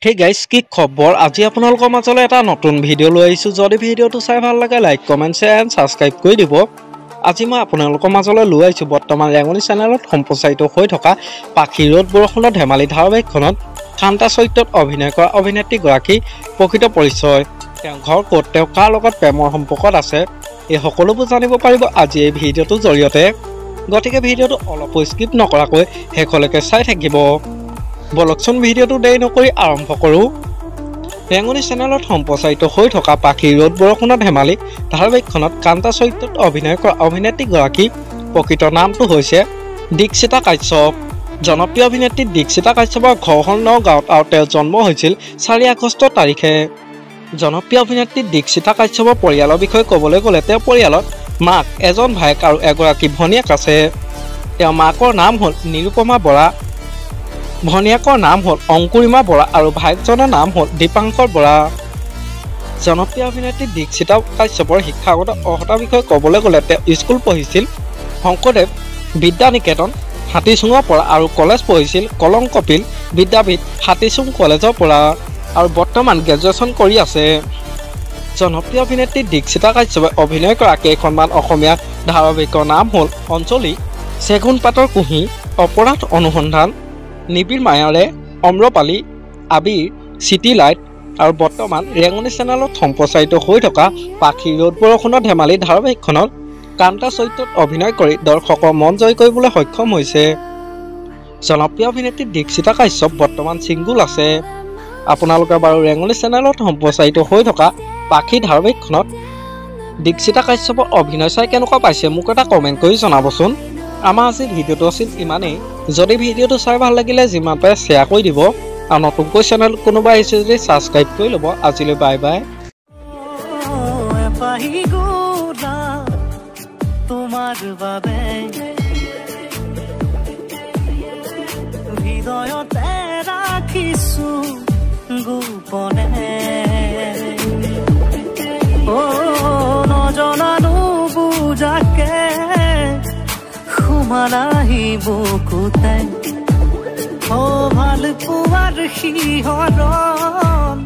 Hey guys, কি খবৰ আজি আপোনালোকৰ মাজলৈ এটা নতুন ভিডিও লৈ আহিছো যদি ভিডিওটো চাই ভাল লাগে like comment share and subscribe কৰি দিব আজি মই আপোনালোকৰ মাজলৈ লৈ আহিছো বৰ্তমান ৰেঙনি চেনেলত সম্প্ৰচাৰিত হৈ থকা পাখি ৰোড বৰষুণৰ ধেমালি ধাৰাবাহিকখনত কান্তা চৰিত্ৰত অভিনয় কৰা অভিনেত্ৰী গৰাকী প্ৰকৃত পৰিচয় তেওঁ ঘৰ ক'ত তেওঁ কাৰ লগত প্ৰেমৰ সম্পৰ্কত আছে এই সকলোবোৰ জানিব পাৰিব আজি এই ভিডিওটোৰ জৰিয়তে গতিকে ভিডিওটো অলপ স্কিপ নকৰাকৈ শেষলৈকে চাই থাকিব বলকচোন ভিডিওটো দেৰি নকৰি আৰম্ভ কৰো ৰেঙনি চেনেলত সম্প্ৰচাৰিত হৈ থকা পাখি ৰোড বৰষুণৰ ধেমালি ধাৰাবাহিকখনত কান্তা চৰিত্ৰত অভিনয় কৰা অভিনেত্ৰী গৰাকী প্ৰকৃত নামটো হৈছে দীক্ষিতা কাশ্যপ জনপ্ৰিয় অভিনেত্ৰী দীক্ষিতা কাশ্যপৰ ঘৰখন নগাঁৱত আৰু তেওঁৰ জন্ম হৈছিল 4 আগষ্ট তাৰিখে জনপ্ৰিয় অভিনেত্ৰী দীক্ষিতা কাশ্যপৰ পৰিয়ালৰ বিষয়ে ক'বলৈ গ'লে তেওঁৰ পৰিয়ালত মাক এজন ভায়েক আৰু এগৰাকী ভনীয়েক আছে তেওঁৰ মাকৰ নাম হ'ল নিৰুপমা বৰা ভনীয়েকৰ নাম হ'ল অংকুৰিমা বৰা আৰু ভাইকজনৰ নাম হ'ল দীপাংকৰ বৰা জনপ্ৰিয় অভিনেত্ৰী দীক্ষিতা কাশ্যপৰ শিক্ষাগত অৰ্হতাৰ বিষয়ে ক'বলৈ গ'লে তেওঁ স্কুল পঢ়িছিল শংকৰদেৱ বিদ্যানিকেতন হাতীচুঙৰ পৰা আৰু কলেজ পঢ়িছিল কলংকপিল বিদ্যাপীঠ হাতীচুং কলেজৰ পৰা আৰু বৰ্তমান গ্ৰেজুৱেশ্যন কৰি আছে জনপ্ৰিয় অভিনেত্ৰী দীক্ষিতা কাশ্যপে অভিনয় কৰা কেইখনমান অসমীয়া ধাৰাবাহিকৰ নাম হ'ল অঞ্জলি চেগুন পাতৰ কুঁহি অপৰাধ অনুসন্ধান নিবিৰ মায়াৰে অম্ৰপালি আবিৰ চিটি লাইট আৰু বৰ্তমান ৰেঙনি চেনেলত সম্প্ৰচাৰিত হৈ থকা পাখি ৰোড বৰষুণৰ ধেমালি ধাৰাবাহিকখনত কান্তা চৰিত্ৰত অভিনয় কৰি দৰ্শকৰ মন জয় কৰিবলৈ সক্ষম হৈছে জনপ্ৰিয় অভিনেত্ৰী দীক্ষিতা কাশ্যপ বৰ্তমান ছিংগুল আছে আপোনালোকে বাৰু ৰেঙনি চেনেলত সম্প্ৰচাৰিত হৈ থকা পাখি ধাৰাবাহিকখনত দীক্ষিতা কাশ্যপৰ অভিনয় চাই কেনেকুৱা পাইছে মোক এটা কমেণ্ট কৰি জনাবচোন আমাৰ আজিৰ ভিডিওটো আছিল ইমানেই যদি ভিডিওটো চাই ভাল লাগিলে যিমান পাৰে শ্বেয়াৰ কৰি দিব আৰু নতুনকৈ চেনেল কোনোবা আহিছে যদি সাবস্ক্ৰাইব কৰি ল'ব আজিলৈ বাই বাই তোমাৰ বাবে হৃদয়তে ৰাখিছো গোপনে ও নজনানো বুজাকে সুমানাহি বুকুতে ও ভাল পোৱাৰ শিহৰণ